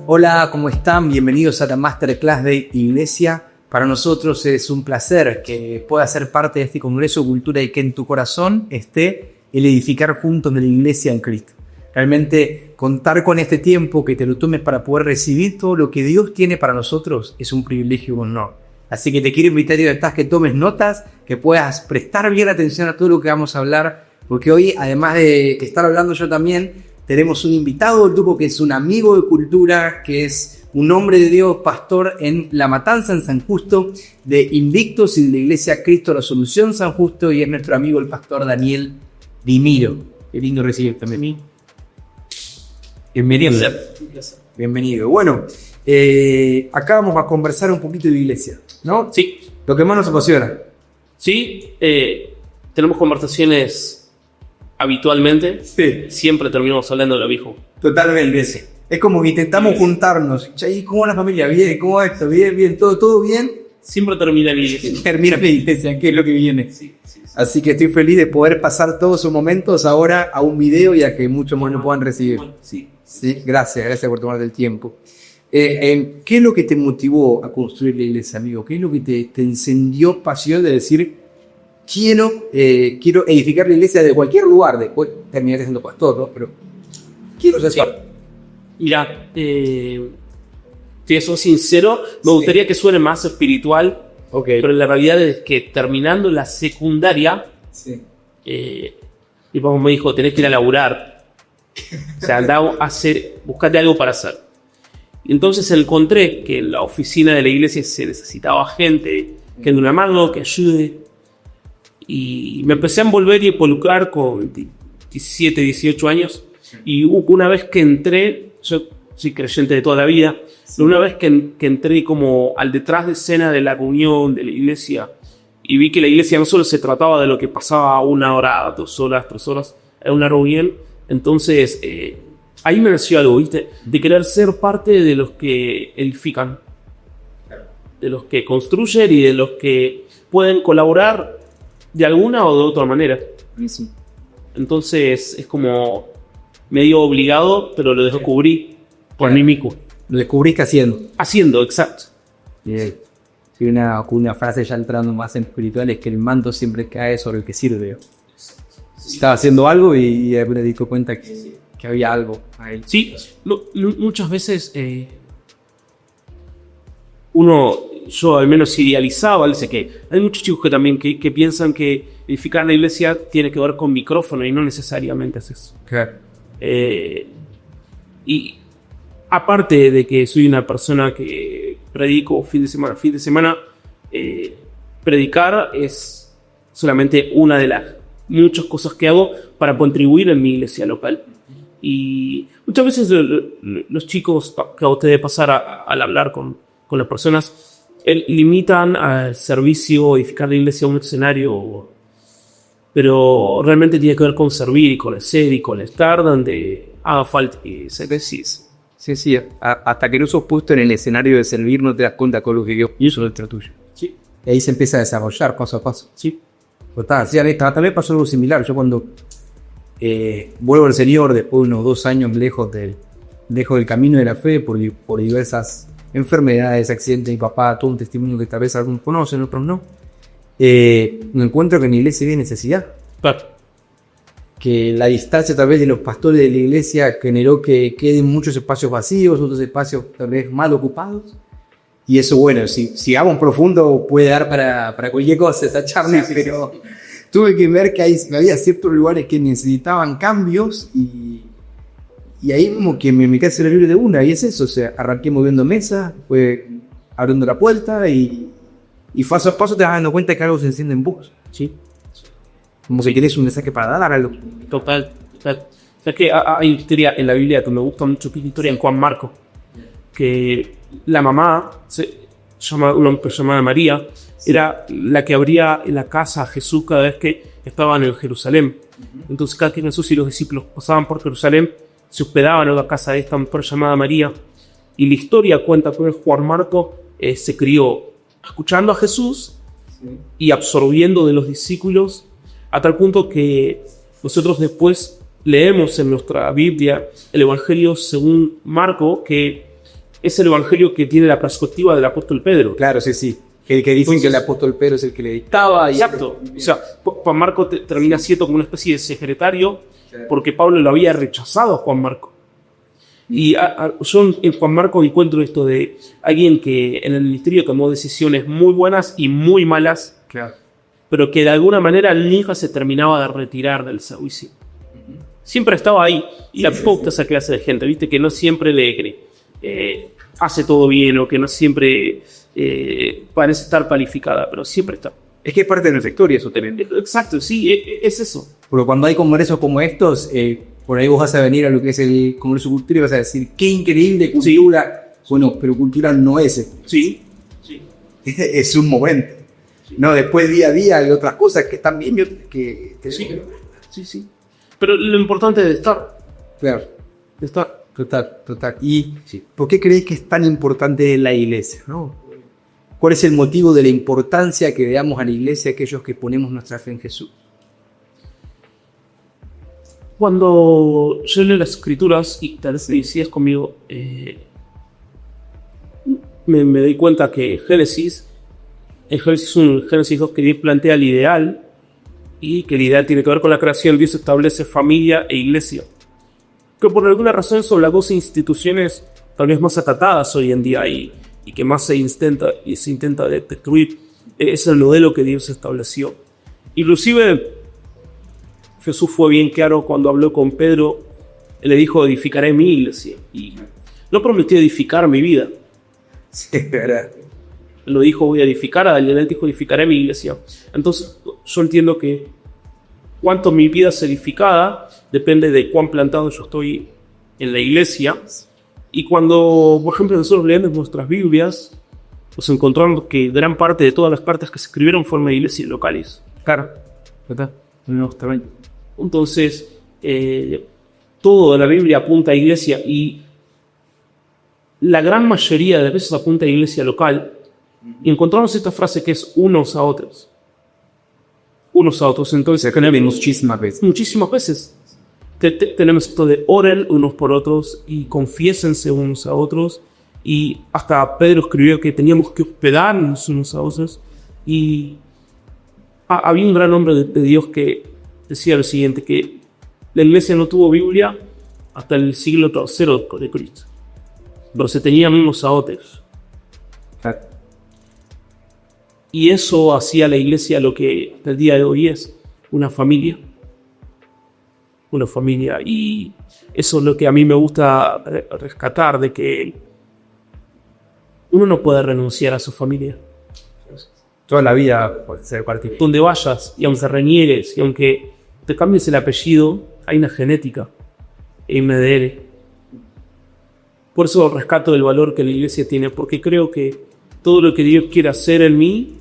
Hola, ¿cómo están? Bienvenidos a la Masterclass de Iglesia. Para nosotros es un placer que puedas ser parte de este Congreso de Cultura y que en tu corazón esté el edificar juntos de la Iglesia en Cristo. Realmente contar con este tiempo, que te lo tomes para poder recibir todo lo que Dios tiene para nosotros, es un privilegio y un honor. Así que te quiero invitar a que tomes notas, que puedas prestar bien atención a todo lo que vamos a hablar, porque hoy, además de estar hablando yo también, tenemos un invitado del grupo que es un amigo de cultura, que es un hombre de Dios, pastor en La Matanza, en San Justo, de Invictus y de la Iglesia Cristo La Solución San Justo, y es nuestro amigo el pastor Daniel Dimiro. Qué lindo recibirte también. Bienvenido. Bienvenido. Bueno, acá vamos a conversar un poquito de iglesia, ¿no? Sí. Lo que más nos apasiona. Sí, tenemos conversaciones habitualmente. Sí. Siempre terminamos hablando de lo viejo. Totalmente. Sí. Es como que intentamos juntarnos. ¿Y cómo va la familia? Bien, ¿cómo va esto? Bien, todo bien. Siempre termina en iglesia. Termina en iglesia, ¿qué es lo que viene? Sí. Así que estoy feliz de poder pasar todos esos momentos ahora a un video y a que muchos más lo puedan recibir. Sí. Sí, gracias por tomarte el tiempo. ¿Qué es lo que te motivó a construir la iglesia, amigo? ¿Qué es lo que te encendió pasión de decir, quiero edificar la iglesia de cualquier lugar? Después terminaste siendo pastor, ¿no? Pero quiero ser pastor. Mira, si soy sincero, me gustaría que suene más espiritual, pero la realidad es que terminando la secundaria, mi papá me dijo, tenés que ir a laburar. O sea, buscate algo para hacer. Y entonces encontré que en la oficina de la iglesia se necesitaba gente que dé una mano, que ayude. Y me empecé a envolver y involucrar con 17, 18 años. Y una vez que entré, yo soy creyente de toda la vida, pero una vez que entré como al detrás de escena de la reunión de la iglesia y vi que la iglesia no solo se trataba de lo que pasaba 1 hora, 2 horas, 3 horas, era una reunión. Entonces, ahí me nació algo, ¿viste? De querer ser parte de los que edifican, de los que construyen y de los que pueden colaborar de alguna o de otra manera. Sí. Entonces, es como medio obligado, pero lo descubrí por mí mismo. Lo descubriste haciendo. Haciendo, exacto. Bien. Sí, una frase ya entrando más en espiritual es que el manto siempre cae sobre el que sirve. Estaba haciendo algo y me di cuenta que había algo ahí. Sí, muchas veces yo al menos idealizaba, dice que hay muchos chicos que también que piensan que edificar la iglesia tiene que ver con micrófono y no necesariamente es eso. Claro. Y aparte de que soy una persona que predico fin de semana, predicar es solamente una de las muchas cosas que hago para contribuir en mi iglesia local. Y muchas veces los chicos que a ustedes pasar al hablar con las personas limitan al servicio, edificar la iglesia a un escenario, pero realmente tiene que ver con servir y con hacer y con estar donde haga falta y se decís. Sí, hasta que no sos puesto en el escenario de servir no te das cuenta con lo que Dios puso dentro tuyo. Sí. Y ahí se empieza a desarrollar paso a paso. Sí. También pasó algo similar. Yo cuando vuelvo al Señor, después de unos 2 años lejos del camino de la fe, por diversas enfermedades, accidentes, mi papá, todo un testimonio que tal vez algunos conocen, otros no, me encuentro que en la iglesia había necesidad. Claro. Que la distancia tal vez de los pastores de la iglesia generó que queden muchos espacios vacíos, otros espacios tal vez mal ocupados. Y eso, bueno, si vamos profundo puede dar para cualquier cosa esa charla, pero tuve que ver que había ciertos lugares que necesitaban cambios y ahí como que me quedé la Biblia de una, y es eso, o sea, arranqué moviendo mesas, fue abriendo la puerta y paso a paso te vas dando cuenta que algo se enciende en vos, ¿sí? Como si querés un mensaje para dar algo. Total. Es que hay historia en la Biblia que me gusta mucho, que es la historia en Juan Marcos, que la mamá, una mujer llamada María, era la que abría la casa a Jesús cada vez que estaban en Jerusalén. Entonces cada que Jesús y los discípulos pasaban por Jerusalén, se hospedaban en la casa de esta mujer llamada María. Y la historia cuenta que Juan Marcos se crió escuchando a Jesús y absorbiendo de los discípulos, a tal punto que nosotros después leemos en nuestra Biblia el Evangelio según Marco, que es el evangelio que tiene la perspectiva del apóstol Pedro. Claro, sí. El que dicen que el apóstol Pedro es el que le dictaba. Exacto. O sea, Juan Marco termina siendo como una especie de secretario porque Pablo lo había rechazado a Juan Marco. Y yo en Juan Marco encuentro esto de alguien que en el ministerio tomó decisiones muy buenas y muy malas, Claro. pero que de alguna manera nunca se terminaba de retirar del servicio. Siempre estaba ahí. Y la poca esa clase de gente, ¿viste? Que no siempre hace todo bien o que no siempre parece estar calificada, pero siempre está. Es que es parte de nuestra historia eso también. Exacto, sí, es eso. Porque cuando hay congresos como estos, por ahí vos vas a venir a lo que es el Congreso Cultura y vas a decir, qué increíble cultura. Sí. Bueno, pero cultura no es eso. Sí. Es un momento. No, después día a día hay otras cosas que están bien que Sí. Pero lo importante es estar. Claro. De estar. Total. ¿Y por qué creéis que es tan importante la iglesia, no? ¿Cuál es el motivo de la importancia que le damos a la iglesia aquellos que ponemos nuestra fe en Jesús? Cuando yo leo las escrituras y tal vez decías conmigo, me doy cuenta que en Génesis 2 que plantea el ideal y que el ideal tiene que ver con la creación. Dios establece familia e iglesia, que por alguna razón son las dos instituciones tal vez más acatadas hoy en día y que más se intenta destruir. Es el modelo que Dios estableció. Inclusive Jesús fue bien claro cuando habló con Pedro. Él le dijo: edificaré mi iglesia, y no prometió edificar mi vida. Sí, es verdad. Lo dijo: voy a edificar. A él dijo: edificaré mi iglesia. Entonces yo entiendo que cuánto mi vida es edificada depende de cuán plantado yo estoy en la iglesia. Y cuando, por ejemplo, nosotros leemos nuestras Biblias, nos encontramos que gran parte de todas las cartas que se escribieron fueron de iglesias locales. Claro, ¿verdad? Entonces, todo de la Biblia apunta a iglesia, y la gran mayoría de las veces apunta a iglesia local. Y encontramos esta frase que es unos a otros. Entonces, muchísimas veces. Tenemos esto de oren unos por otros y confiésense unos a otros. Y hasta Pedro escribió que teníamos que hospedarnos unos a otros. Y había un gran hombre de Dios que decía lo siguiente: que la iglesia no tuvo Biblia hasta el siglo III de Cristo, pero se tenían unos a otros. Y eso hacía la iglesia lo que el día de hoy es: una familia. Y eso es lo que a mí me gusta rescatar, de que uno no puede renunciar a su familia. Toda la vida puede ser cualquier. Donde vayas, y aunque reniegues, y aunque te cambies el apellido, hay una genética, hay un ADN. Por eso rescato el valor que la iglesia tiene, porque creo que todo lo que Dios quiere hacer en mí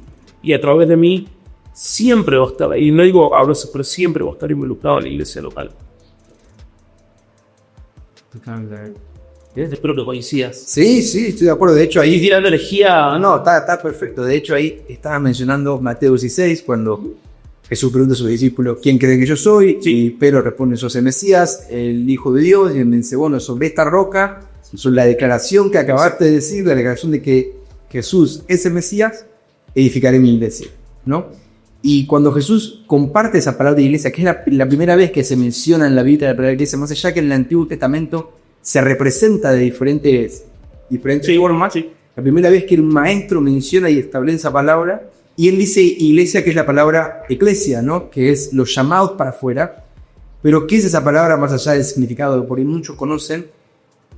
y a través de mí siempre va a estar, y no digo abrazo, pero siempre va a estar involucrado en la iglesia local. Espero que coincidas. Sí, estoy de acuerdo. De hecho, ahí tirando herejía. No, está perfecto. De hecho, ahí estaba mencionando Mateo 16, cuando Jesús pregunta a sus discípulos: ¿quién creen que yo soy? Sí. Y Pedro responde: sos el Mesías, el Hijo de Dios. Y él dice: bueno, sobre esta roca, sobre la declaración que acabaste de decir, la declaración de que Jesús es el Mesías, edificaré mi iglesia, ¿no? Y cuando Jesús comparte esa palabra de iglesia, que es la primera vez que se menciona en la Biblia la palabra iglesia, más allá que en el Antiguo Testamento se representa de diferentes formas. Sí. La primera vez que el maestro menciona y establece esa palabra, y él dice iglesia, que es la palabra eclesia, ¿no? Que es los llamados para afuera. Pero ¿qué es esa palabra más allá del significado que por ahí muchos conocen?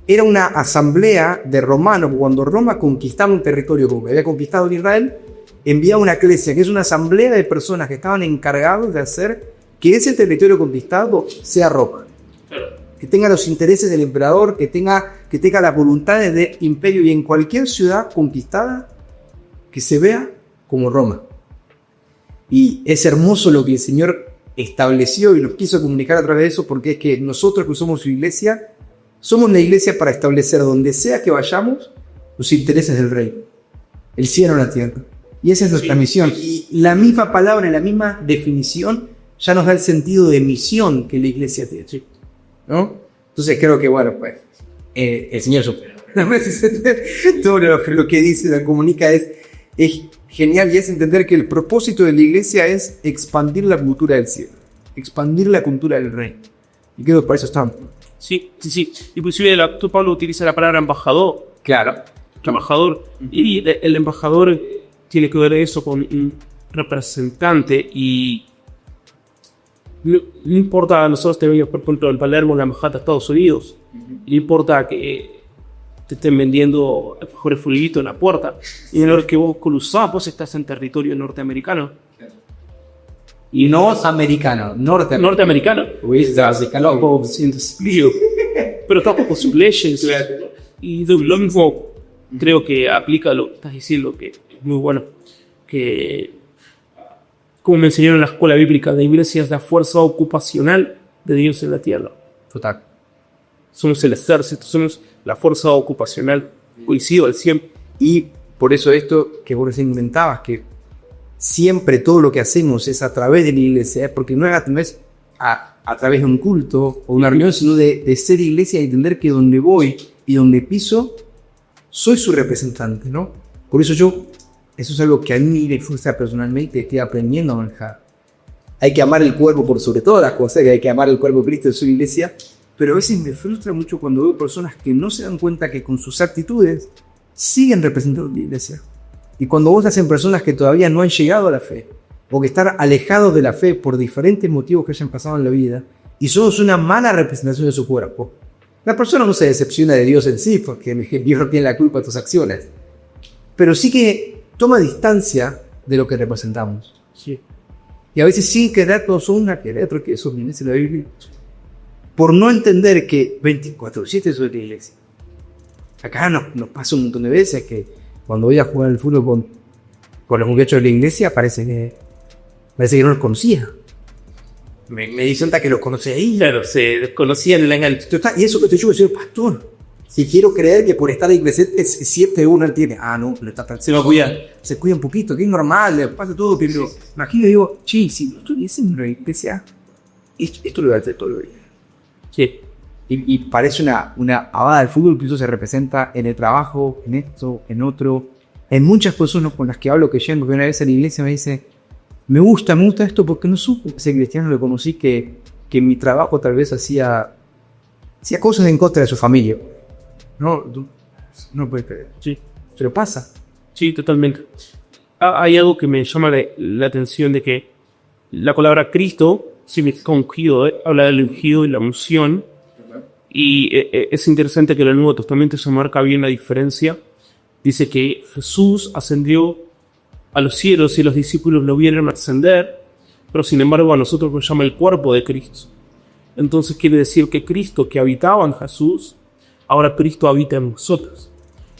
Era una asamblea de romanos. Cuando Roma conquistaba un territorio como que había conquistado en Israel, enviaba una eclesia, que es una asamblea de personas que estaban encargados de hacer que ese territorio conquistado sea Roma. Que tenga los intereses del emperador, que tenga las voluntades del imperio, y en cualquier ciudad conquistada que se vea como Roma. Y es hermoso lo que el Señor estableció y nos quiso comunicar a través de eso, porque es que nosotros que somos su iglesia, somos la iglesia para establecer donde sea que vayamos los intereses del reino, el cielo en la tierra. Y esa es nuestra misión. Y la misma palabra, la misma definición, ya nos da el sentido de misión que la iglesia tiene, ¿no? Entonces creo que, bueno, pues, el Señor supera. Todo lo que dice, la comunica es genial, y es entender que el propósito de la iglesia es expandir la cultura del cielo, expandir la cultura del reino. Y creo que por eso estamos. Sí. Inclusive el apóstol Pablo utiliza la palabra embajador. Claro. Embajador. Y el embajador tiene que ver eso con un representante, y no importa, nosotros tenemos, por ejemplo, en Palermo, la embajada de Estados Unidos. No importa que te estén vendiendo mejores fulguitos en la puerta, y en lo que vos cruzás, vos estás en territorio norteamericano. Y no es americano, norteamericano. Pero estamos con sus leyes. Y de lo mismo creo que aplica lo que estás diciendo, que es muy bueno. Que, como me enseñaron en la escuela bíblica, la iglesia es la fuerza ocupacional de Dios en la tierra. Total. Somos el ejército, somos la fuerza ocupacional. Coincido al 100. Y por eso esto que vos recién comentabas, que siempre todo lo que hacemos es a través de la iglesia, porque no es a través de un culto o una reunión, sino de ser iglesia y entender que donde voy y donde piso, soy su representante, ¿no? Por eso eso es algo que a mí me frustra personalmente, estoy aprendiendo a manejar. Hay que amar el cuerpo por sobre todas las cosas, que hay que amar el cuerpo de Cristo de su iglesia, pero a veces me frustra mucho cuando veo personas que no se dan cuenta que con sus actitudes siguen representando la iglesia. Y cuando vos hacen personas que todavía no han llegado a la fe, o que están alejados de la fe por diferentes motivos que hayan pasado en la vida, y somos una mala representación de su cuerpo, la persona no se decepciona de Dios en sí, porque Dios no tiene la culpa de tus acciones, pero sí que toma distancia de lo que representamos. Sí. Y a veces sin querer todos son una querer, porque eso viene en la Biblia, por no entender que 24/7 soy la iglesia. Acá nos pasa un montón de veces que cuando voy a jugar al fútbol con los muchachos de la iglesia, parece que no los conocía. Me di cuenta que los conocí ahí. Claro, se desconocían en la engaño. Y eso que estoy yo, soy pastor. Si quiero creer que por estar ahí presente, 7-1 él tiene. No está tan. Se va a cuidar. Se cuida un poquito, que es normal, le pasa todo. Pero imagino y digo, si no estuviese en una iglesia, esto lo voy a hacer todo el día. Sí. Y parece una abada del fútbol, que eso se representa en el trabajo, en esto, en otro. En muchas personas con las que hablo, que llegan, porque una vez a la iglesia me dice, me gusta esto porque no supo ese cristiano, lo conocí que en mi trabajo tal vez hacía cosas en contra de su familia. No puedes creer. Sí. Pero pasa. Sí, totalmente. Hay algo que me llama la atención, de que la palabra Cristo significa ungido, habla del ungido y la unción. Y es interesante que en el Nuevo Testamento se marca bien la diferencia. Dice que Jesús ascendió a los cielos y los discípulos lo vieron ascender, pero sin embargo a nosotros nos llama el cuerpo de Cristo. Entonces quiere decir que Cristo, que habitaba en Jesús, ahora Cristo habita en nosotros.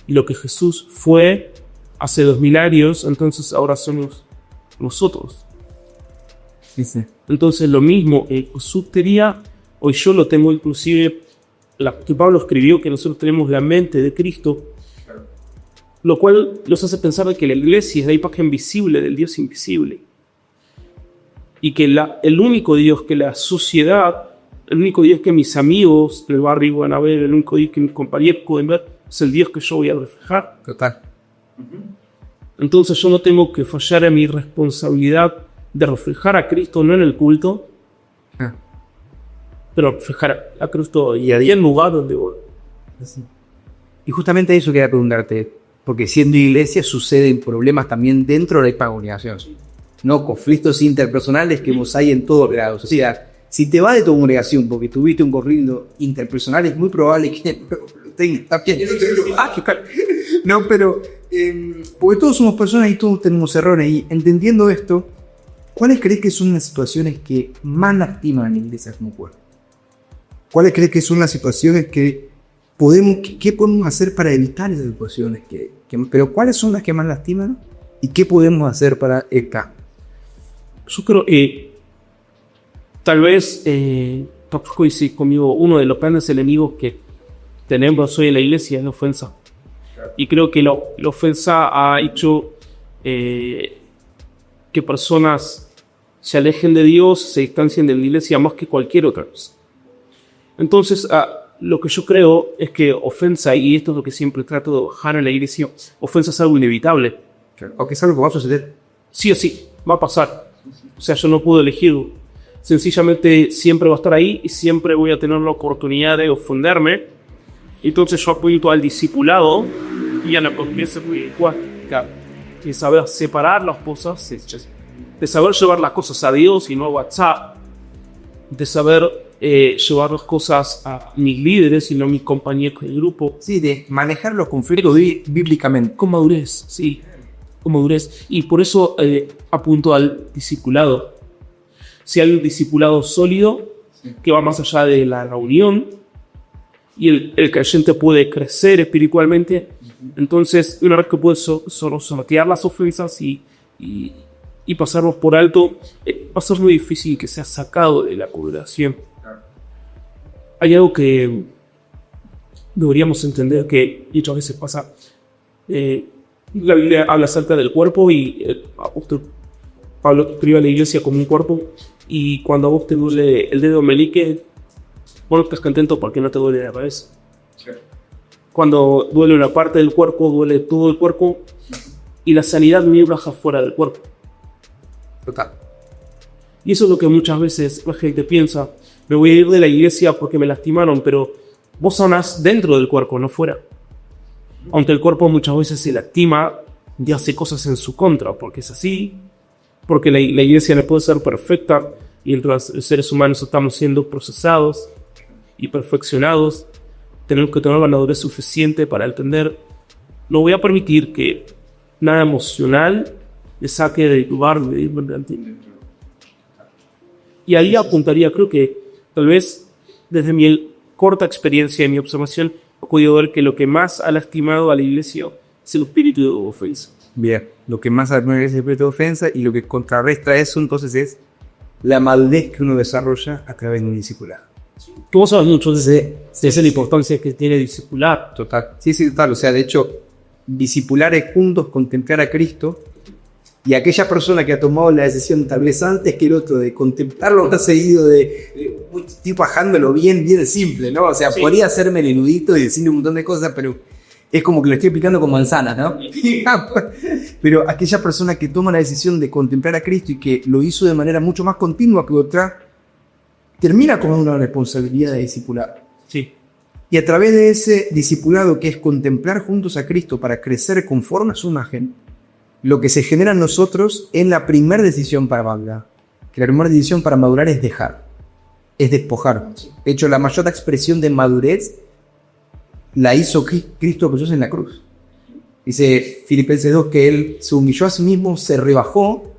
Y lo que Jesús fue hace 2000 años, entonces ahora somos nosotros. Sí. Entonces lo mismo, Jesús tenía, hoy yo lo tengo inclusive, que Pablo escribió que nosotros tenemos la mente de Cristo, lo cual nos hace pensar de que la iglesia es la imagen visible del Dios invisible. Y que el único Dios que la sociedad, el único Dios que mis amigos del barrio van a ver, el único Dios que mis compañeros pueden ver, es el Dios que yo voy a reflejar. Total. Entonces yo no tengo que fallar en mi responsabilidad de reflejar a Cristo, no en el culto, pero reflejar a Cristo y a el lugar donde voy. Y justamente eso quería preguntarte, porque siendo iglesia suceden problemas también dentro de la congregación, ¿no? Conflictos interpersonales que vos hay en todos lados. O sea, si te vas de tu congregación porque tuviste un conflicto interpersonal, es muy probable que no, pero porque todos somos personas y todos tenemos errores. Y entendiendo esto, ¿cuáles crees que son las situaciones que más lastiman a la iglesia como cuerpo? ¿Cuáles crees que son las situaciones que qué podemos hacer para evitar esas situaciones? Pero ¿cuáles son las que más lastiman? ¿Y qué podemos hacer para evitar? Yo creo tal vez tampoco coincide conmigo, uno de los grandes enemigos que tenemos hoy en la iglesia es la ofensa. Y creo que la ofensa ha hecho que personas se alejen de Dios, se distancien de la iglesia más que cualquier otra cosa. Entonces, lo que yo creo es que ofensa, y esto es lo que siempre trato de bajar en la iglesia, ofensa es algo inevitable. O que es algo que va a suceder. Sí o sí, va a pasar. O sea, yo no puedo elegirlo. Sencillamente siempre va a estar ahí y siempre voy a tener la oportunidad de ofenderme. Entonces yo apunto al discipulado y a la confianza de saber separar las cosas, de saber llevar las cosas a Dios y no a WhatsApp, de saber llevar las cosas a mis líderes y no a mis compañeros del grupo. Sí, de manejar los conflictos bíblicamente. Con madurez, sí, con madurez. Y por eso apunto al discipulado. Si hay un discipulado sólido, que va más allá de la reunión, y el creyente puede crecer espiritualmente, entonces una vez que puede sortear las ofensas y pasarlos por alto, va a ser muy difícil que sea sacado de la congregación. Hay algo que deberíamos entender que muchas veces pasa. La Biblia habla acerca del cuerpo y el apóstol Pablo describe a la iglesia como un cuerpo, y cuando a vos te duele el dedo meñique, vos no estás contento porque no te duele la cabeza. Cuando duele una parte del cuerpo, duele todo el cuerpo, y la sanidad no baja fuera del cuerpo. Total. Y eso es lo que muchas veces la gente piensa: me voy a ir de la iglesia porque me lastimaron, pero vos sanás dentro del cuerpo, no fuera. Aunque el cuerpo muchas veces se lastima y hace cosas en su contra, porque es así, porque la iglesia no puede ser perfecta, y entre los seres humanos estamos siendo procesados y perfeccionados. Tenemos que tener la madurez suficiente para entender: no voy a permitir que nada emocional le saque del lugar de irme delante. Y ahí apuntaría, creo que tal vez desde mi corta experiencia y mi observación, he podido ver que lo que más ha lastimado a la iglesia es el espíritu de ofensa. Bien, lo que más admira es el espíritu de ofensa, y lo que contrarresta eso entonces es la madurez que uno desarrolla a través de un discipulado. Que vos sabes mucho de la importancia que tiene discipular. Total. Sí, total. O sea, de hecho, discipular es juntos contemplar a Cristo, y aquella persona que ha tomado la decisión tal vez antes que el otro de contemplarlo ha seguido estoy bajándolo bien simple, ¿no? O sea, sí, podría hacerme el erudito y decirle un montón de cosas, pero es como que lo estoy aplicando con manzanas, ¿no? Pero aquella persona que toma la decisión de contemplar a Cristo y que lo hizo de manera mucho más continua que otra, termina con una responsabilidad de discipular. Sí. Y a través de ese discipulado, que es contemplar juntos a Cristo para crecer conforme a su imagen, lo que se genera en nosotros es la primera decisión para madurar. Que la primera decisión para madurar es dejar, es despojar. De hecho, la mayor expresión de madurez la hizo Cristo Jesús en la cruz. Dice Filipenses 2 que Él se humilló a sí mismo, se rebajó,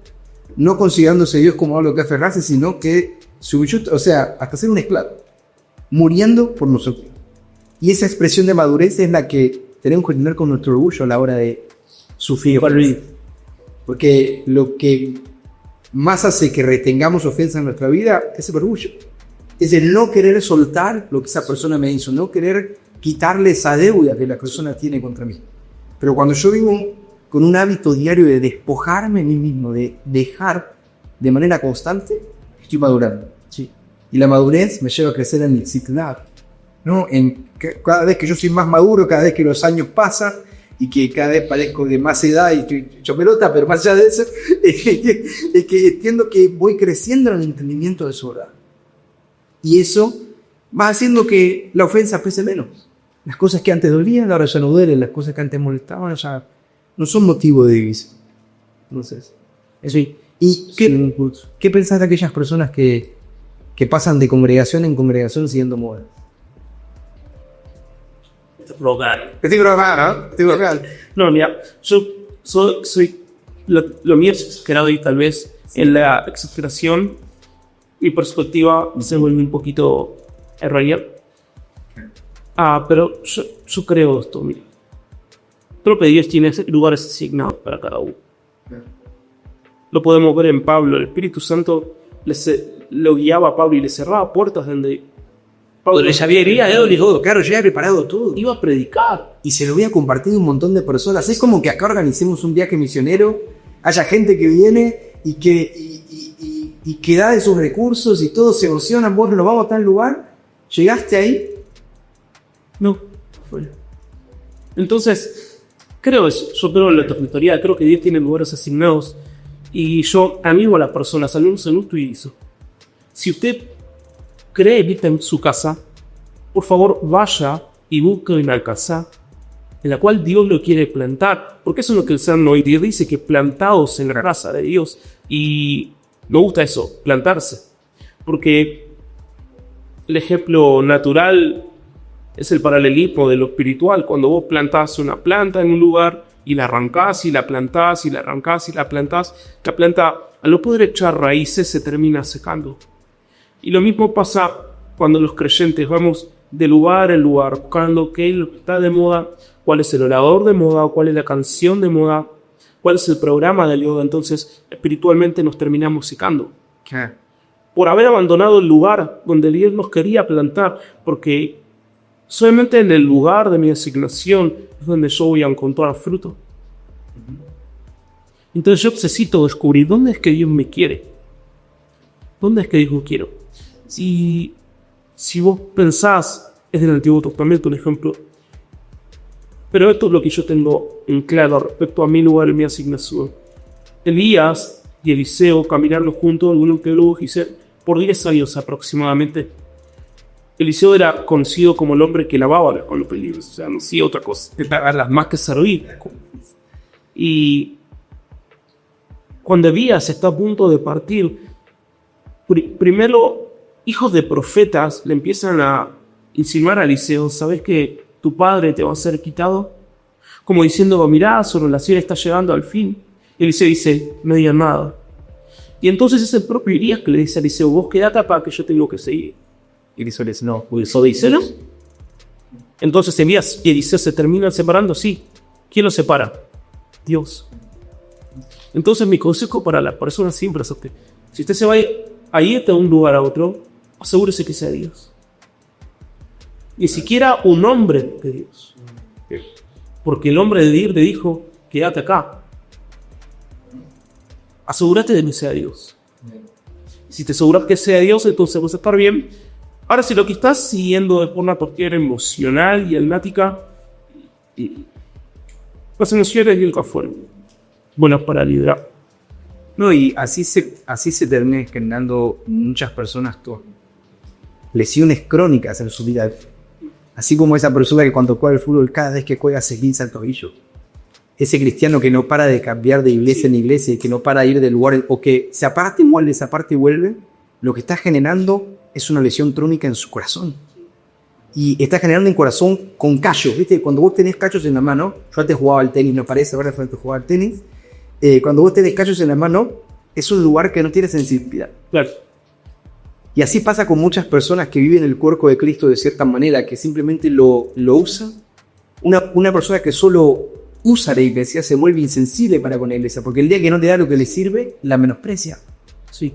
no considerándose Dios como algo que aferrarse, sino que se humilló, o sea, hasta ser un esclavo, muriendo por nosotros. Y esa expresión de madurez es la que tenemos que tener con nuestro orgullo a la hora de sufrir. Porque lo que más hace que retengamos ofensa en nuestra vida es el orgullo. Es el no querer soltar lo que esa persona me hizo, no querer quitarle esa deuda que la persona tiene contra mí. Pero cuando yo vivo con un hábito diario de despojarme a mí mismo, de dejar de manera constante, estoy madurando. Sí. Y la madurez me lleva a crecer en disciplinar, ¿no? Cada vez que yo soy más maduro, cada vez que los años pasan y que cada vez parezco de más edad y estoy hecho pelota, pero más allá de eso, es que entiendo que voy creciendo en el entendimiento de su verdad. Y eso va haciendo que la ofensa pese menos. Las cosas que antes dolían, ahora ya no duelen. Las cosas que antes molestaban, ya no son motivo de división. Entonces, eso. ¿Y qué pensás de aquellas personas que pasan de congregación en congregación siguiendo modas? Estoy drogado. No, mira, yo soy lo mío es exagerado, y tal vez en la exageración mi perspectiva se vuelve un poquito errónea. Pero yo creo esto, mira. Creo que Dios tiene lugares asignados para cada uno. Lo podemos ver en Pablo. El Espíritu Santo lo guiaba a Pablo y le cerraba puertas donde Pablo ya había todo, claro, ya había preparado todo. Iba a predicar. Y se lo había compartido a un montón de personas. Es como que acá organicemos un viaje misionero, haya gente que viene y que da de sus recursos y todos se emocionan, vos nos vamos a tal lugar, llegaste ahí No, afuera. Entonces, yo creo en la territorial, creo que Dios tiene lugares asignados y yo animo a las personas a un saludo y eso. Si usted cree vivir en su casa, por favor vaya y busque una casa en la cual Dios lo quiere plantar, porque eso es lo que el Salmo hoy día dice, que plantados en la casa de Dios, y me gusta eso, plantarse, porque el ejemplo natural es el paralelismo de lo espiritual. Cuando vos plantás una planta en un lugar y la arrancás y la plantás y la arrancás y la plantás, la planta al no poder echar raíces se termina secando. Y lo mismo pasa cuando los creyentes vamos de lugar en lugar buscando qué es lo que está de moda, cuál es el orador de moda, cuál es la canción de moda, cuál es el programa de yoga. Entonces espiritualmente nos terminamos secando. ¿Qué? Por haber abandonado el lugar donde Dios nos quería plantar, porque solamente en el lugar de mi asignación es donde yo voy a encontrar fruto. Entonces yo necesito descubrir dónde es que Dios me quiere. ¿Dónde es que Dios me quiere? Si vos pensás, es del Antiguo Testamento un ejemplo, pero esto es lo que yo tengo en claro respecto a mi lugar y mi asignación. Elías y Eliseo caminaron juntos, algunos teólogos dicen, por 10 años aproximadamente. Eliseo era conocido como el hombre que lavaba con los peligros, o sea, no hacía otra cosa, las más que servir. Y cuando Elías está a punto de partir, primero hijos de profetas le empiezan a insinuar a Eliseo, ¿sabes que tu padre te va a ser quitado? Como diciendo, mirá, su relación está llegando al fin. Y Eliseo dice, no digan nada. Y entonces es el propio Elías que le dice a Eliseo, vos quedate acá que yo tengo que seguir. Y Eliseo le dice, no. Eliseo dice, no. Entonces Elías y Eliseo se terminan separando, sí. ¿Quién los separa? Dios. Entonces mi consejo para la persona siempre es usted. Si usted se va a ir de un lugar a otro, asegúrese que sea Dios. Ni siquiera un hombre de Dios. Porque el hombre de Dios le dijo, quédate acá. Asegúrate de que sea Dios. Si te aseguras que sea Dios, entonces vas a estar bien. Ahora, si lo que estás siguiendo de forma cualquier emocional y almática, las emociones y el café, buenas para liderar. No, y así se terminan generando muchas personas lesiones crónicas en su vida. Así como esa persona que cuando juega el fútbol cada vez que juega se guinza el tobillo. Ese cristiano que no para de cambiar de iglesia en iglesia y que no para de ir de lugar, o que se aparta y vuelve, lo que está generando es una lesión crónica en su corazón. Y está generando un corazón con callos, ¿viste? Cuando vos tenés callos en la mano, yo antes jugaba al tenis, me parece, ahora jugaba al tenis. Cuando vos tenés callos en la mano, es un lugar que no tiene sensibilidad. Claro. Y así pasa con muchas personas que viven el cuerpo de Cristo de cierta manera, que simplemente lo usan. Una persona que solo usa la iglesia se vuelve insensible para con la iglesia, porque el día que no te da lo que le sirve, la menosprecia. Sí.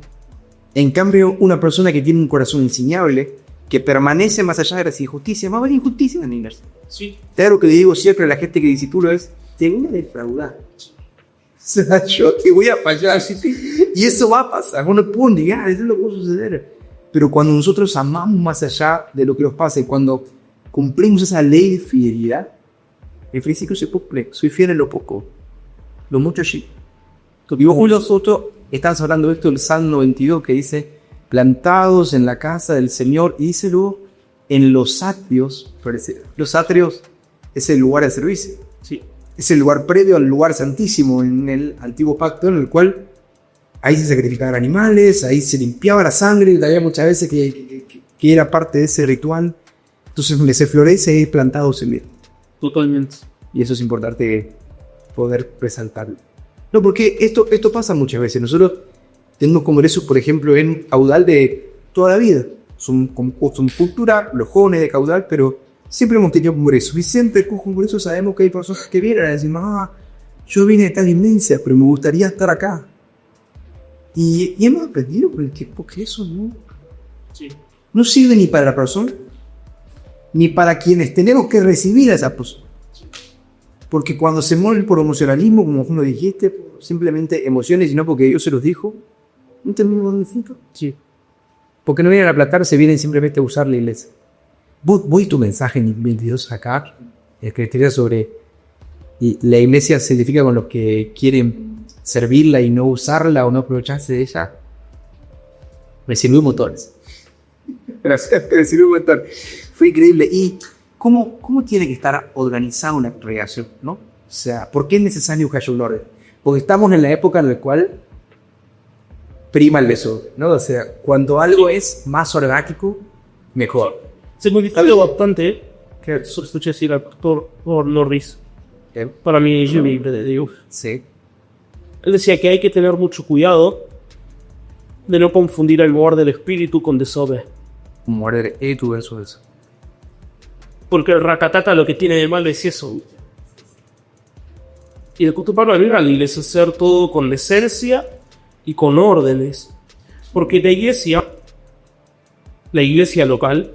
En cambio, una persona que tiene un corazón enseñable, que permanece más allá de las injusticias, va a haber injusticia en la iglesia. Sí. Claro, lo que le digo siempre a la gente que discípulo es, te voy a defraudar. O sea, yo te voy a fallar. Y eso va a pasar, no puedo negar, eso no puede suceder. Pero cuando nosotros amamos más allá de lo que nos pasa y cuando cumplimos esa ley de fidelidad, el versículo se cumple, soy fiel en lo poco, lo mucho allí. Y vos, nosotros estamos hablando de esto del Salmo 92 que dice, plantados en la casa del Señor, y dice luego, en los atrios. Los atrios es el lugar de servicio. Sí. Es el lugar previo al lugar santísimo en el antiguo pacto, en el cual ahí se sacrificaban animales, ahí se limpiaba la sangre, había muchas veces que era parte de ese ritual. Entonces donde se florece es plantados en él. Totalmente. Y eso es importante poder resaltarlo. No, porque esto pasa muchas veces. Nosotros tenemos congresos, por ejemplo, en Caudal de toda la vida. Son cultura, los jóvenes de Caudal, pero siempre hemos tenido congresos. Y siempre con congresos sabemos que hay personas que vienen a decir, yo vine de tal iglesia, pero me gustaría estar acá. Y hemos aprendido porque eso no sirve ni para la persona, ni para quienes tenemos que recibir a esa persona. Porque cuando se mueve por emocionalismo, como vos lo dijiste, simplemente emociones, y no porque Dios se los dijo, ¿no tenemos significado? Sí. Porque no vienen a aplatar, se vienen simplemente a usar la iglesia. vos y tu mensaje en 22 acá, escribiste sobre la iglesia se identifica con los que quieren servirla y no usarla o no aprovecharse de ella. Me sirvió motores. Gracias, me sirvió un montón. Fue increíble. ¿Y cómo tiene que estar organizada una congregación, no? O sea, ¿por qué es necesario que haya un orden? Porque estamos en la época en la cual prima el desorden, ¿no? O sea, cuando algo es más orgánico, mejor. Se modificó bastante, que escuché decir al pastor Norris, para mí es libre de Dios. Sí. Él decía que hay que tener mucho cuidado de no confundir el mover del espíritu con desove. Mover del espíritu versus eso. Porque el racatata lo que tiene de malo es eso. Y el culto de la iglesia es hacer todo con decencia y con órdenes. Porque la iglesia local,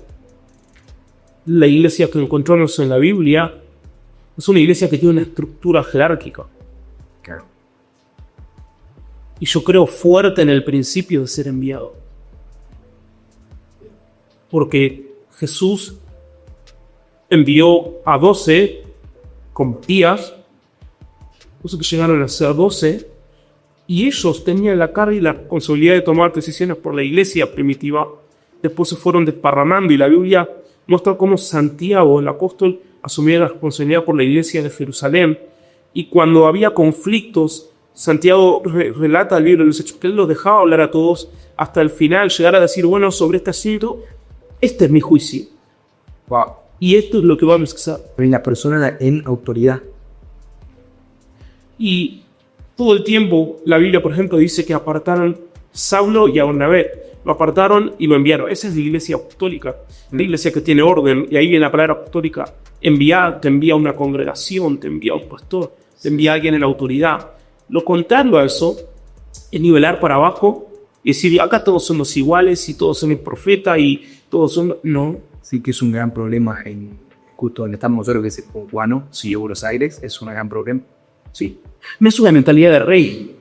la iglesia que encontramos en la Biblia, es una iglesia que tiene una estructura jerárquica. Claro. Y yo creo fuerte en el principio de ser enviado. Porque Jesús envió a 12 con tías, puso que llegaron a ser 12, y ellos tenían la carga y la responsabilidad de tomar decisiones por la iglesia primitiva. Después se fueron desparramando y la Biblia muestra cómo Santiago, el apóstol, asumía la responsabilidad por la iglesia de Jerusalén. Y cuando había conflictos, Santiago relata el libro de los Hechos que él los dejaba hablar a todos hasta el final, llegar a decir, bueno, sobre este asunto, este es mi juicio. Wow. Y esto es lo que vamos a hacer. La persona en autoridad. Y todo el tiempo la Biblia, por ejemplo, dice que apartaron Saulo y a Bernabé. Lo apartaron y lo enviaron. Esa es la iglesia apostólica. La iglesia que tiene orden. Y ahí viene la palabra apostólica. Te envía una congregación, te envía un pastor, te envía alguien en la autoridad. Lo contrario a eso es nivelar para abajo y decir, acá todos somos iguales y todos somos profetas y todos son... No. Sí que es un gran problema en justo donde estamos nosotros, que es el cubano, sí, Buenos Aires, es un gran problema. Sí. No es una mentalidad de rey.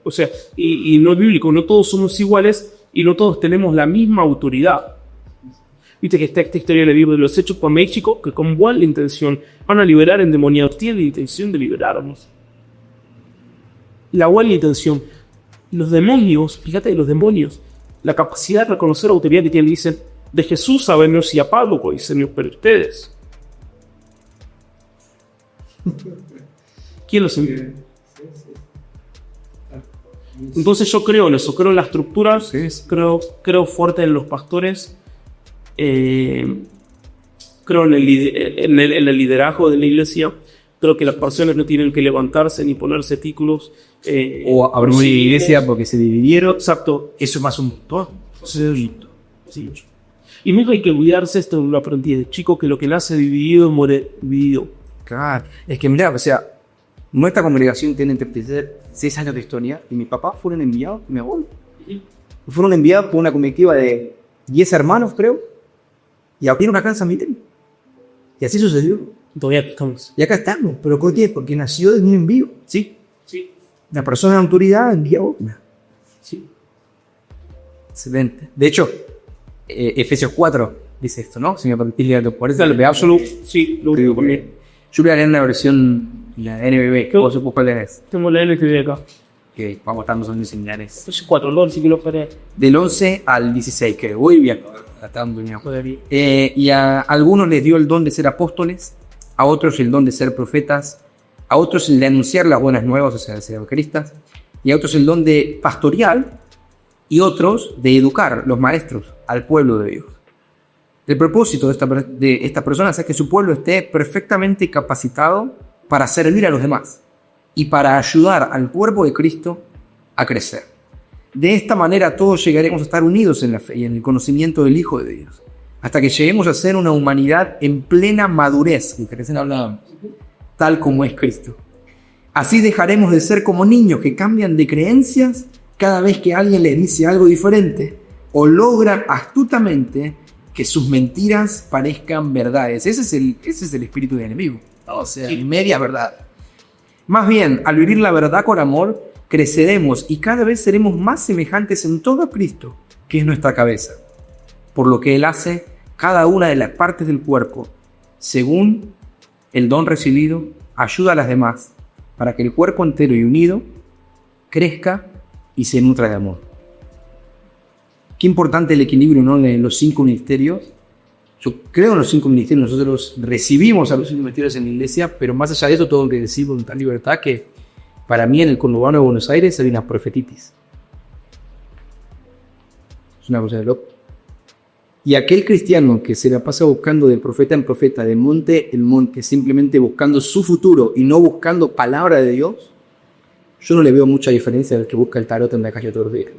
O sea, y no es bíblico, no todos somos iguales y no todos tenemos la misma autoridad. Viste que está esta historia del libro de los Hechos para México, que con buena intención van a liberar endemoniados, tienen la intención de liberarnos. La buena intención. Los demonios, fíjate, los demonios, la capacidad de reconocer la autoridad que tienen, dicen, de Jesús sabemos y a Pablo, dicen, pero ustedes. ¿Quién los envió? Entonces yo creo en eso, creo en la estructura, creo fuerte en los pastores, creo en el liderazgo de la iglesia, creo que las personas no tienen que levantarse ni ponerse títulos. O abrir una iglesia porque se dividieron. Exacto. Eso es más un montón. Sí. Y mismo hay que cuidarse, esto lo aprendí de chico, que lo que nace dividido muere dividido. Claro, es que mirá, o sea, nuestra congregación tiene 36 años de historia y mi papá fueron enviados, mi abuelo. Fueron enviados por una comitiva de 10 hermanos, creo, y abrieron acá en San Miguel. Y así sucedió. Todavía estamos. Y acá estamos, pero ¿por qué? Porque nació de un envío. Sí. La persona de autoridad envía otra. Sí. Excelente. De hecho, Efesios 4 dice esto, ¿no? Si me permitís, por eso lo absoluto. Sí, lo digo conmigo. Yo voy a leer una versión, la NBB. ¿Vos supos cuál es? Tengo la NBB acá. Que vamos a estarnos en seminares. Efesios 4, LOL, sí que lo esperé. Del 11 al 16, que muy bien. Y a algunos les dio el don de ser apóstoles, a otros el don de ser profetas, a otros el de anunciar las buenas nuevas, o sea, de ser evangelistas, y a otros el don de pastoral, y otros de educar, los maestros, al pueblo de Dios. El propósito de estas personas es que su pueblo esté perfectamente capacitado para servir a los demás y para ayudar al cuerpo de Cristo a crecer. De esta manera todos llegaremos a estar unidos en la fe y en el conocimiento del Hijo de Dios, hasta que lleguemos a ser una humanidad en plena madurez, que recién hablábamos, tal como es Cristo. Así dejaremos de ser como niños que cambian de creencias cada vez que alguien les dice algo diferente o logran astutamente que sus mentiras parezcan verdades. Ese es el espíritu del enemigo. O sea, media verdad. Más bien, al vivir la verdad con amor, creceremos y cada vez seremos más semejantes en todo a Cristo, que es nuestra cabeza. Por lo que Él hace cada una de las partes del cuerpo, según el don recibido, ayuda a las demás para que el cuerpo entero y unido crezca y se nutra de amor. Qué importante el equilibrio, ¿no?, de los 5 ministerios. Yo creo en los 5 ministerios, nosotros recibimos a los 5 ministerios en la iglesia, pero más allá de eso tengo que decir con tal libertad que para mí en el conurbano de Buenos Aires hay una profetitis. Es una cosa de loco. Y aquel cristiano que se la pasa buscando de profeta en profeta, de monte en monte, simplemente buscando su futuro y no buscando palabra de Dios, yo no le veo mucha diferencia del que busca el tarot en la calle todos los días.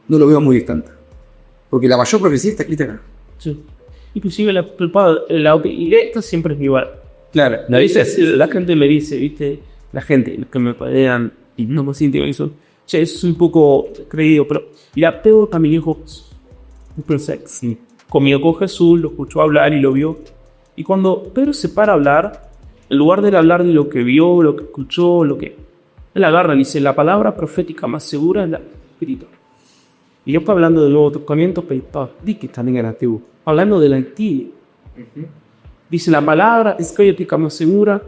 No lo veo muy distante. Porque la mayor profecía está escrita acá. Sí. Inclusive la directa siempre es igual. Claro, la gente me dice, ¿viste? La gente, los que me rodean y no me sienten eso. Che, eso es un poco creído, pero mira, Pedro también dijo super sexy. Comió con Jesús, lo escuchó hablar y lo vio. Y cuando Pedro se para a hablar, en lugar de hablar de lo que vio, lo que escuchó, él agarra y dice, la palabra profética más segura es la espiritual. Y yo hablando del Nuevo Testamento, di que está negativo. Hablando del antiguo. Dice la palabra es profética más segura.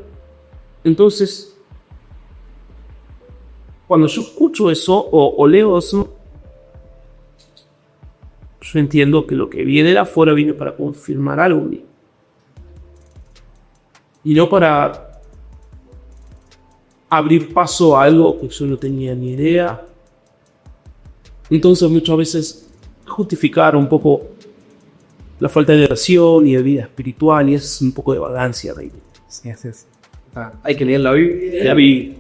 Entonces, cuando yo escucho eso o leo eso, yo entiendo que lo que viene de afuera viene para confirmar algo. Y no para abrir paso a algo que yo no tenía ni idea. Entonces muchas veces justificar un poco la falta de oración y de vida espiritual, y es un poco de vagancia. Sí, así es. Hay que leer la Biblia. La Biblia.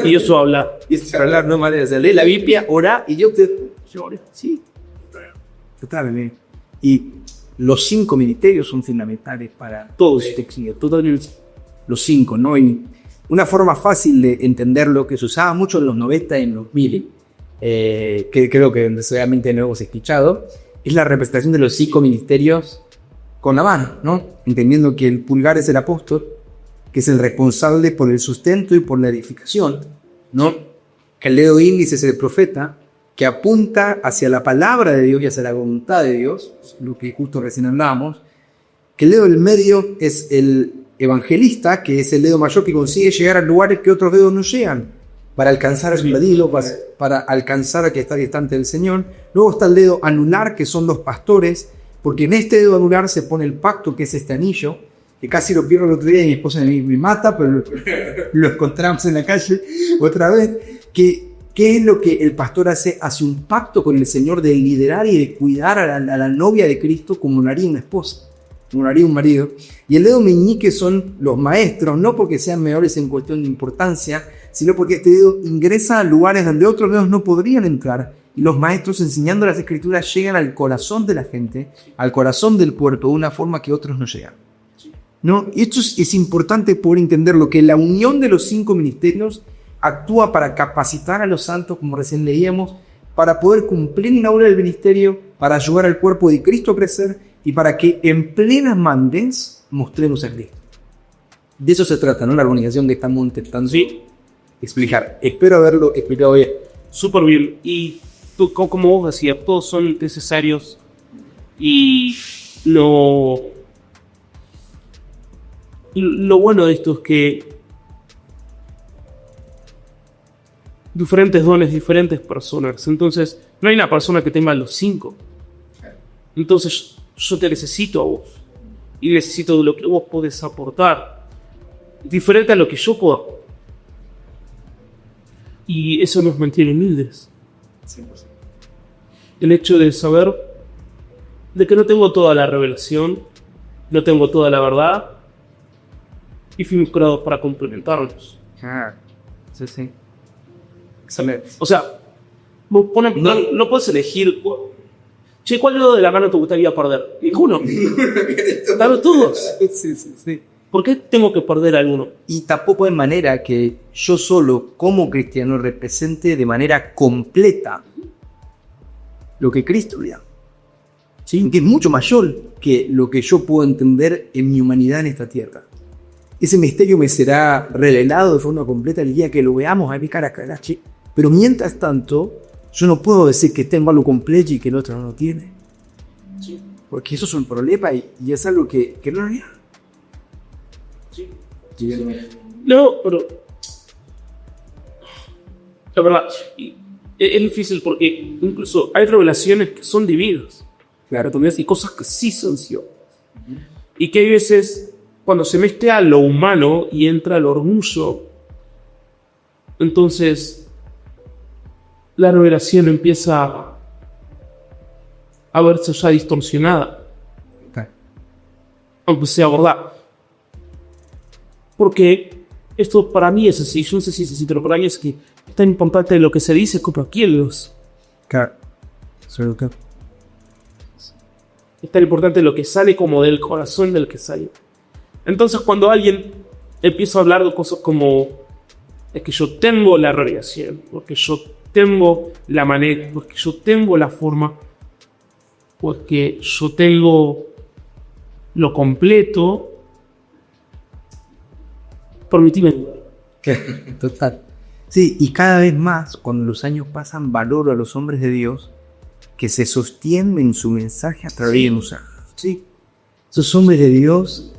Y eso habla. Y eso hablar, no maneras de leer la Biblia, orar y yo oré. Sí. Total. Y los 5 ministerios son fundamentales para todos los 5, ¿no? Y una forma fácil de entenderlo que se usaba mucho en los 90 y en los 1000, que creo que necesariamente no hemos escuchado, es la representación de los 5 ministerios con la mano, ¿no? Entendiendo que el pulgar es el apóstol, que es el responsable por el sustento y por la edificación, ¿no? Que el dedo índice es el profeta, que apunta hacia la palabra de Dios y hacia la voluntad de Dios, lo que justo recién hablábamos, que el dedo del medio es el evangelista, que es el dedo mayor que consigue llegar a lugares que otros dedos no llegan, para alcanzar al perdido, para alcanzar a que está distante del Señor. Luego está el dedo anular, que son los pastores, porque en este dedo anular se pone el pacto, que es este anillo, que casi lo pierdo el otro día y mi esposa me mata, pero lo encontramos en la calle otra vez. ¿Qué es lo que el pastor hace? Hace un pacto con el Señor de liderar y de cuidar a la novia de Cristo como lo haría una esposa, como lo haría un marido. Y el dedo meñique son los maestros, no porque sean mejores en cuestión de importancia, sino porque este dedo ingresa a lugares donde otros dedos no podrían entrar. Y los maestros, enseñando las escrituras, llegan al corazón de la gente, al corazón del puerto, de una forma que otros no llegan, ¿no? Y esto es importante poder entenderlo, que la unión de los 5 ministerios actúa para capacitar a los santos, como recién leíamos, para poder cumplir la obra del ministerio, para ayudar al cuerpo de Cristo a crecer y para que en plena madurez mostremos a Cristo. De eso se trata, ¿no? La organización que estamos intentando explicar. Espero haberlo explicado bien. Súper bien. Y tú, como vos decías, todos son necesarios y lo bueno de esto es que diferentes dones, diferentes personas. Entonces, no hay una persona que tenga los 5. Entonces, yo te necesito a vos. Y necesito de lo que vos podés aportar. Diferente a lo que yo puedo. Y eso nos mantiene humildes. 100%. El hecho de saber de que no tengo toda la revelación, no tengo toda la verdad, y fuimos creados para complementarnos. Sí. O sea, vos no puedes elegir. Che, ¿cuál dedo de la mano te gustaría perder? Ninguno. Dame todos. Sí. ¿Por qué tengo que perder alguno? Y tampoco hay manera que yo solo, como cristiano, represente de manera completa lo que Cristo le da. ¿Sí? Que es mucho mayor que lo que yo puedo entender en mi humanidad en esta tierra. Ese misterio me será revelado de forma completa el día que lo veamos a mi cara a cara. Pero mientras tanto, yo no puedo decir que tengo algo completo y que el otro no lo tiene. Sí. Porque eso es un problema y es algo que no haría. Sí. No, pero la verdad, es difícil porque incluso hay revelaciones que son divinas. Claro, y cosas que sí son ciertas. Y que hay veces, cuando se mete a lo humano y entra el orgullo, entonces la revelación empieza a verse ya distorsionada. Aunque sea verdad. Porque esto para mí es así, yo no sé si es así, pero para mí es que es tan importante lo que se dice como aquí en los. Claro. Es tan importante lo que sale como del corazón del que sale. Entonces cuando alguien empieza a hablar de cosas como es que yo tengo la revelación, porque yo tengo la manera, porque yo tengo la forma, porque yo tengo lo completo, permitime dudar. Total. Sí, y cada vez más, cuando los años pasan, valoro a los hombres de Dios que se sostienen en su mensaje a través de nosotros. Sí. Esos hombres de Dios,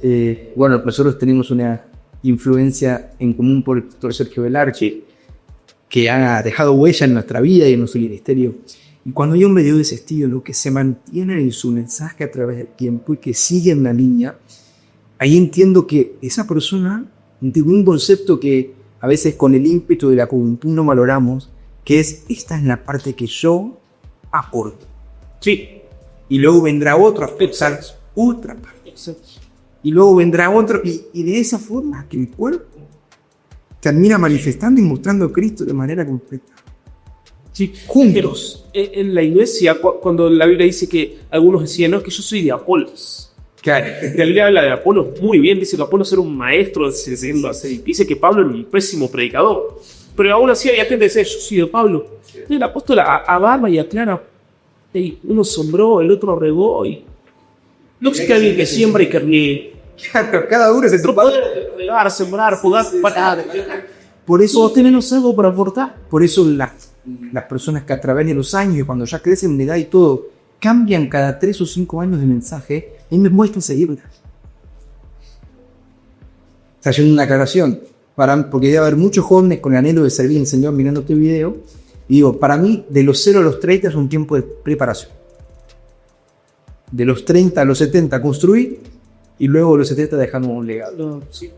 bueno, nosotros tenemos una influencia en común por el doctor Sergio Belarchi, que ha dejado huella en nuestra vida y en nuestro ministerio. Y cuando hay hombres de Dios de ese estilo, que se mantienen en su mensaje a través del tiempo y que siguen la línea, ahí entiendo que esa persona tiene un concepto que a veces con el ímpetu de la juventud no valoramos, que es, esta es la parte que yo aporto. Sí. Y luego vendrá otro a pensar otra parte. Y luego vendrá otro, y de esa forma que el cuerpo termina manifestando y mostrando a Cristo de manera completa. Sí, juntos. Pero en la iglesia, cuando la Biblia dice que algunos decían, no, es que yo soy de Apolos. Claro. La Biblia habla de Apolos muy bien, dice que Apolos era un maestro, dice que Pablo era un pésimo predicador. Pero aún así había gente que decía, yo soy de Pablo. Entonces el apóstol agarra y aclara, uno sembró, el otro regó, y no existe alguien que siembra y que ríe. Claro, cada uno se puede regar, sembrar, jugar, parar. Por eso vos tenés algo para aportar. Por eso las personas que a través de los años, cuando ya crecen en edad y todo, cambian cada 3 o 5 años de mensaje, y me muestran seguirlas. Está haciendo una aclaración, porque debe haber muchos jóvenes con el anhelo de servir al Señor mirando este video, y digo, para mí, de los 0 a los 30 es un tiempo de preparación. De los 30 a los 70 construir, y luego de los 70 dejando un legado. Sí.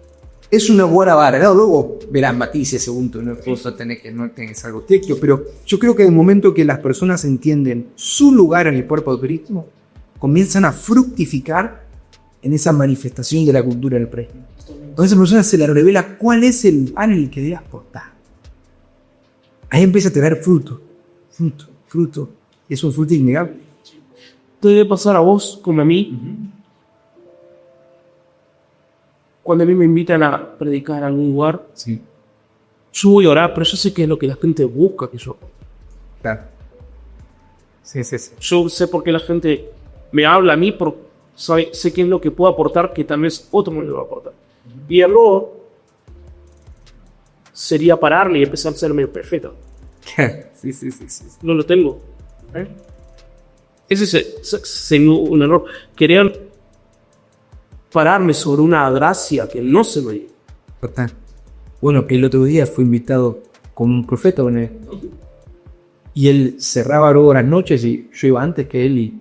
Es una buena vara, ¿no? Luego verás matices según tu esposo, no tenés algo técnico, pero yo creo que en el momento que las personas entienden su lugar en el cuerpo de Cristo, comienzan a fructificar en esa manifestación de la cultura del presente. Entonces esa persona se le revela cuál es el pan en el que debe aportar. Ahí empieza a tener fruto. Es un fruto innegable. Te debe pasar a vos como a mí. Cuando a mí me invitan a predicar en algún lugar, sí, yo voy a orar, pero yo sé que es lo que la gente busca que yo. Claro. Sí. Yo sé por qué la gente me habla a mí, sé qué es lo que puedo aportar que tal vez otro no le va a aportar. Y el error sería pararle y empezar a ser medio perfecto. Sí. No lo tengo. Ese es un error. Querer pararme sobre una gracia que no se me dio. Total. Bueno, que el otro día fue invitado con un profeta con él. Y él cerraba luego las noches y yo iba antes que él y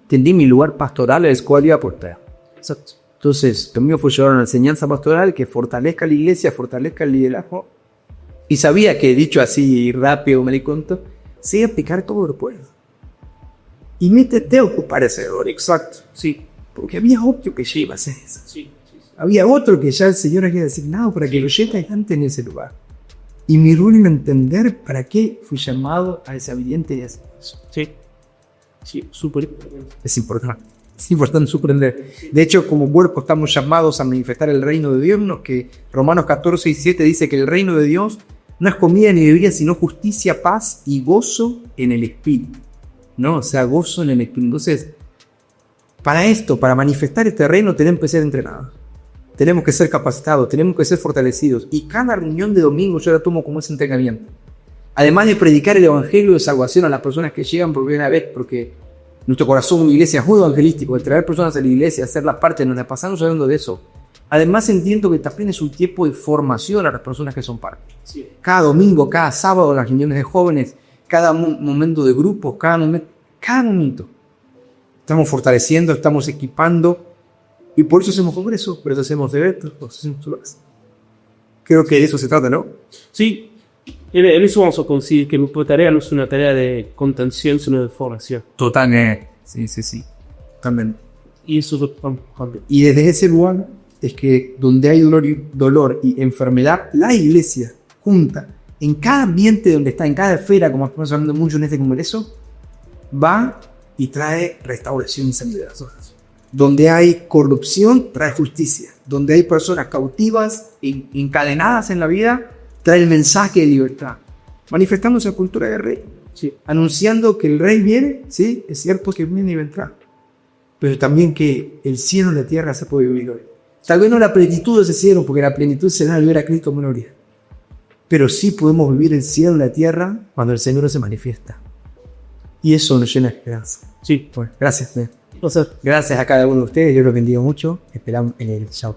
entendí mi lugar pastoral al cual iba a aportar. Exacto. Entonces, lo mío fue llevar una enseñanza pastoral que fortalezca la iglesia, fortalezca el liderazgo. Y sabía que, dicho así rápido, me di cuenta, se iba a aplicar todo lo puedo. Y métete a ocupar ese error. Exacto, sí. Porque había otro que ya iba a hacer eso. Sí. Había otro que ya el Señor había designado para que lo lleve adelante en ese lugar. Y mi rol era entender para qué fui llamado a esa evidente y hacer eso. Sí, súper importante. Es importante sorprender. De hecho, como cuerpo estamos llamados a manifestar el reino de Dios, que Romanos 14:17 dice que el reino de Dios no es comida ni bebida, sino justicia, paz y gozo en el Espíritu. ¿No? O sea, gozo en el Espíritu. Entonces, para esto, para manifestar este reino, tenemos que ser entrenados. Tenemos que ser capacitados, tenemos que ser fortalecidos. Y cada reunión de domingo yo la tomo como ese entrenamiento. Además de predicar el evangelio de salvación a las personas que llegan por primera vez, porque Nuestro corazón, una iglesia, es muy evangelístico, de traer personas a la iglesia, hacerlas parte de nuestra pasamos hablando de eso. Además entiendo que también es un tiempo de formación a las personas que son parte. Sí. Cada domingo, cada sábado, las reuniones de jóvenes, cada momento de grupos, cada momento. Estamos fortaleciendo, estamos equipando, y por eso hacemos congresos, por eso hacemos eventos, por eso hacemos lugares. Creo que de eso se trata, ¿no? Sí, en eso vamos a conseguir que nuestra tarea no es una tarea de contención, sino de formación. Totalmente. Sí. También. Y eso es lo que vamos a cambiar. Y desde ese lugar es que donde hay dolor y enfermedad, la iglesia junta en cada ambiente donde está, en cada esfera, como estamos hablando mucho en este congreso, va y trae restauración y sanidad. Donde hay corrupción, trae justicia. Donde hay personas cautivas, encadenadas en la vida, trae el mensaje de libertad. Manifestando esa cultura del rey. Sí. Anunciando que el rey viene, sí, es cierto que viene y vendrá. Pero también que el cielo y la tierra se puede vivir hoy. Tal vez no la plenitud de ese cielo, porque la plenitud será al ver a Cristo en gloria. Pero sí podemos vivir el cielo y la tierra cuando el Señor se manifiesta. Y eso nos llena de esperanza. Sí. Bueno, gracias. Gracias a cada uno de ustedes. Yo los bendigo mucho. Esperamos en el chao.